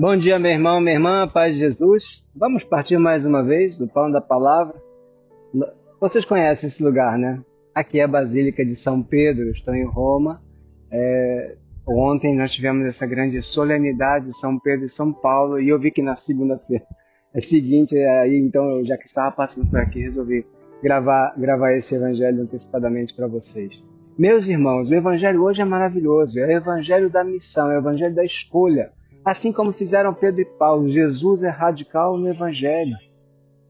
Bom dia, meu irmão, minha irmã, paz de Jesus. Vamos partir mais uma vez do pão da palavra. Vocês conhecem esse lugar, né? Aqui é a Basílica de São Pedro, estou em Roma. Ontem nós tivemos essa grande solenidade de São Pedro e São Paulo e eu vi que na segunda-feira seguinte, aí então, já que estava passando por aqui, resolvi gravar esse evangelho antecipadamente para vocês. Meus irmãos, o evangelho hoje é maravilhoso, é o evangelho da missão, é o evangelho da escolha. Assim como fizeram Pedro e Paulo, Jesus é radical no evangelho.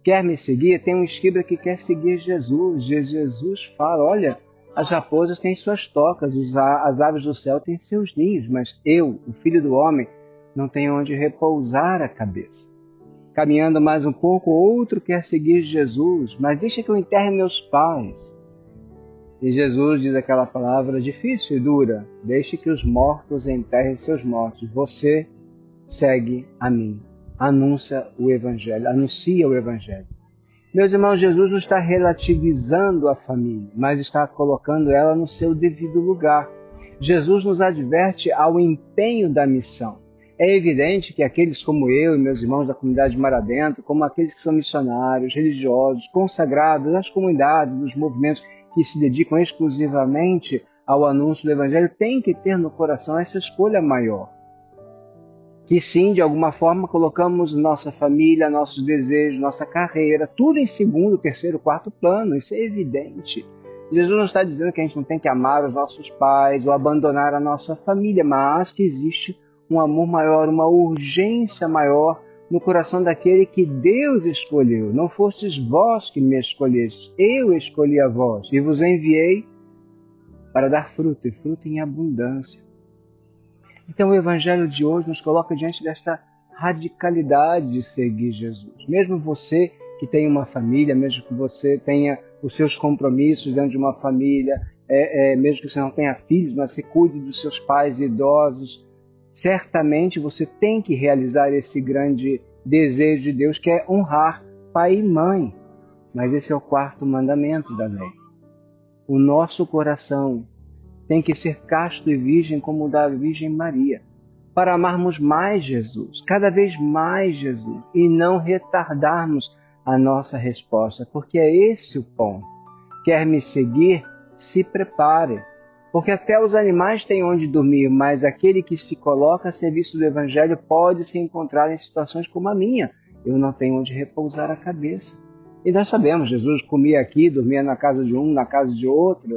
Quer me seguir? Tem um escriba que quer seguir Jesus. Jesus fala, olha, as raposas têm suas tocas, as aves do céu têm seus ninhos, mas eu, o Filho do Homem, não tenho onde repousar a cabeça. Caminhando mais um pouco, outro quer seguir Jesus, mas deixa que eu enterre meus pais. E Jesus diz aquela palavra difícil e dura, deixe que os mortos enterrem seus mortos. Você segue a mim. Anuncia o Evangelho. Meus irmãos, Jesus não está relativizando a família, mas está colocando ela no seu devido lugar. Jesus nos adverte ao empenho da missão. É evidente que aqueles como eu e meus irmãos da comunidade Mar Adentro, como aqueles que são missionários, religiosos, consagrados, as comunidades, dos movimentos que se dedicam exclusivamente ao anúncio do Evangelho, têm que ter no coração essa escolha maior. Que sim, de alguma forma, colocamos nossa família, nossos desejos, nossa carreira, tudo em segundo, terceiro, quarto plano, isso é evidente. Jesus não está dizendo que a gente não tem que amar os nossos pais ou abandonar a nossa família, mas que existe um amor maior, uma urgência maior no coração daquele que Deus escolheu. Não fostes vós que me escolhestes, eu escolhi a vós e vos enviei para dar fruto, e fruto em abundância. Então o Evangelho de hoje nos coloca diante desta radicalidade de seguir Jesus. Mesmo você que tem uma família, mesmo que você tenha os seus compromissos dentro de uma família, mesmo que você não tenha filhos, mas você cuide dos seus pais idosos, certamente você tem que realizar esse grande desejo de Deus, que é honrar pai e mãe. Mas esse é o quarto mandamento da lei. O nosso coração tem que ser casto e virgem como o da Virgem Maria, para amarmos mais Jesus, cada vez mais Jesus, e não retardarmos a nossa resposta, porque é esse o ponto. Quer me seguir? Se prepare, porque até os animais têm onde dormir, mas aquele que se coloca a serviço do Evangelho pode se encontrar em situações como a minha. Eu não tenho onde repousar a cabeça. E nós sabemos, Jesus comia aqui, dormia na casa de um, na casa de outro.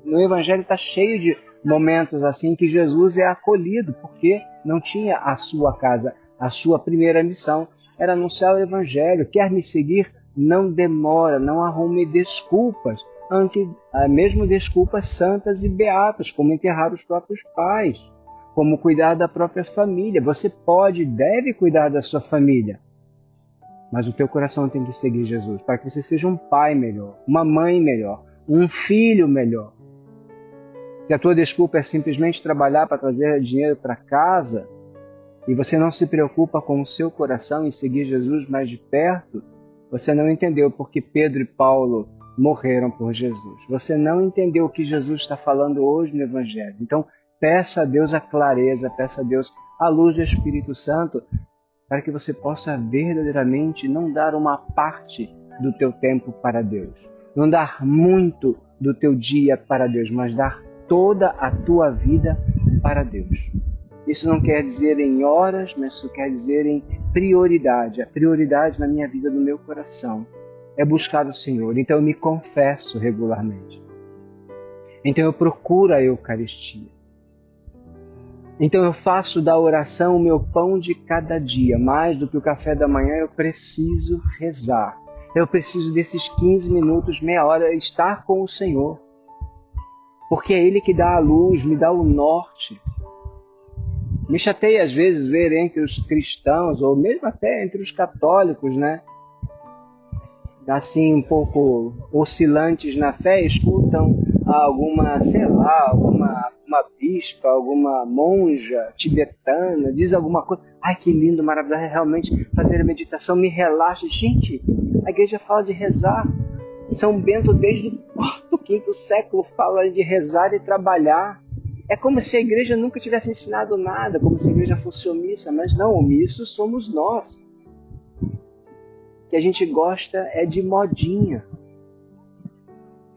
No Evangelho está cheio de momentos assim que Jesus é acolhido, porque não tinha a sua casa. A sua primeira missão era anunciar o Evangelho. Quer me seguir? Não demora, não arrume desculpas, mesmo desculpas santas e beatas, como enterrar os próprios pais, como cuidar da própria família. Você pode e deve cuidar da sua família, mas o teu coração tem que seguir Jesus, para que você seja um pai melhor, uma mãe melhor, um filho melhor. Se a tua desculpa é simplesmente trabalhar para trazer dinheiro para casa, e você não se preocupa com o seu coração em seguir Jesus mais de perto, você não entendeu porque Pedro e Paulo morreram por Jesus. Você não entendeu o que Jesus está falando hoje no Evangelho. Então, peça a Deus a clareza, peça a Deus a luz do Espírito Santo, para que você possa verdadeiramente não dar uma parte do teu tempo para Deus, não dar muito do teu dia para Deus, mas dar toda a tua vida para Deus. Isso não quer dizer em horas, mas isso quer dizer em prioridade. A prioridade na minha vida, no meu coração, é buscar o Senhor. Então eu me confesso regularmente. Então eu procuro a Eucaristia. Então eu faço da oração o meu pão de cada dia. Mais do que o café da manhã, eu preciso rezar. Eu preciso desses 15 minutos, meia hora, estar com o Senhor. Porque é Ele que dá a luz, me dá o norte. Me chateia às vezes ver entre os cristãos, ou mesmo até entre os católicos, né? Assim, um pouco oscilantes na fé, escutam alguma, uma bispa, alguma monja tibetana, diz alguma coisa. Ai, que lindo, maravilhoso, realmente fazer a meditação me relaxa. Gente, a igreja fala de rezar. São Bento, desde o quarto, quinto século, fala de rezar e trabalhar. É como se a igreja nunca tivesse ensinado nada, como se a igreja fosse omissa, mas não, omissos somos nós. O que a gente gosta é de modinha.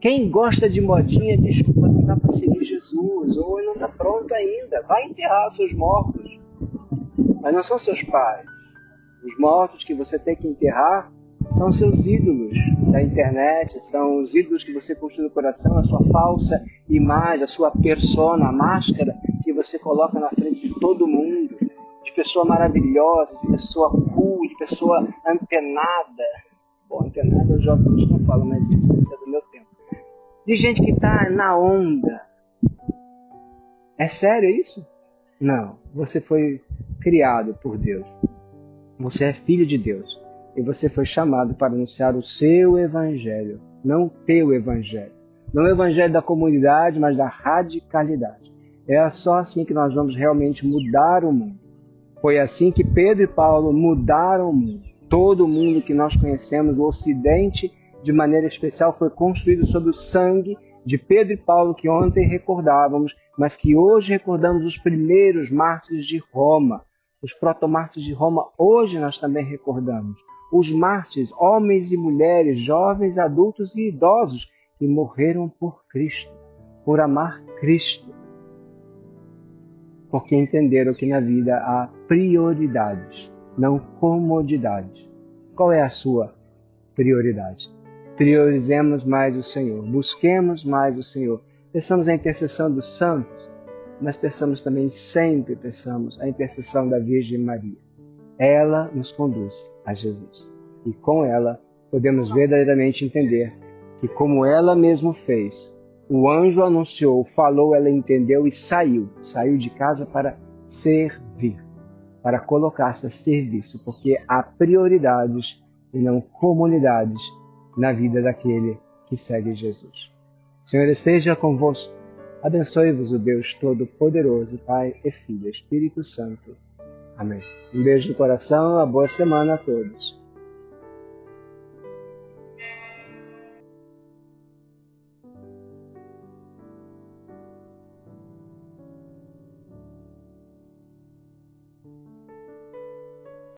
Quem gosta de modinha, desculpa, não dá para seguir Jesus, ou não está pronto ainda. Vai enterrar seus mortos, mas não são seus pais. Os mortos que você tem que enterrar são seus ídolos da internet, são os ídolos que você construiu no coração, a sua falsa imagem, a sua persona, a máscara que você coloca na frente de todo mundo, de pessoa maravilhosa, de pessoa cool, de pessoa antenada. Bom, antenada os jovens não falam, mas isso é do meu tempo. De gente que está na onda. É sério isso? Não, você foi criado por Deus. Você é filho de Deus. E você foi chamado para anunciar o seu evangelho, não o teu evangelho. Não o evangelho da comunidade, mas da radicalidade. É só assim que nós vamos realmente mudar o mundo. Foi assim que Pedro e Paulo mudaram o mundo. Todo o mundo que nós conhecemos, o Ocidente, de maneira especial, foi construído sob o sangue de Pedro e Paulo, que ontem recordávamos, mas que hoje recordamos os primeiros mártires de Roma. Os protomártires de Roma, hoje nós também recordamos. Os mártires, homens e mulheres, jovens, adultos e idosos, que morreram por Cristo, por amar Cristo. Porque entenderam que na vida há prioridades, não comodidades. Qual é a sua prioridade? Priorizemos mais o Senhor, busquemos mais o Senhor. Peçamos a intercessão dos santos, mas peçamos também, sempre peçamos, a intercessão da Virgem Maria. Ela nos conduz a Jesus. E com ela podemos verdadeiramente entender que, como ela mesma fez, o anjo anunciou, falou, ela entendeu e saiu. Saiu de casa para servir, para colocar-se a serviço, porque há prioridades e não comunidades na vida daquele que segue Jesus. O Senhor esteja convosco. Abençoe-vos o Deus Todo-Poderoso, Pai e Filho, Espírito Santo. Amém. Um beijo no coração, uma boa semana a todos.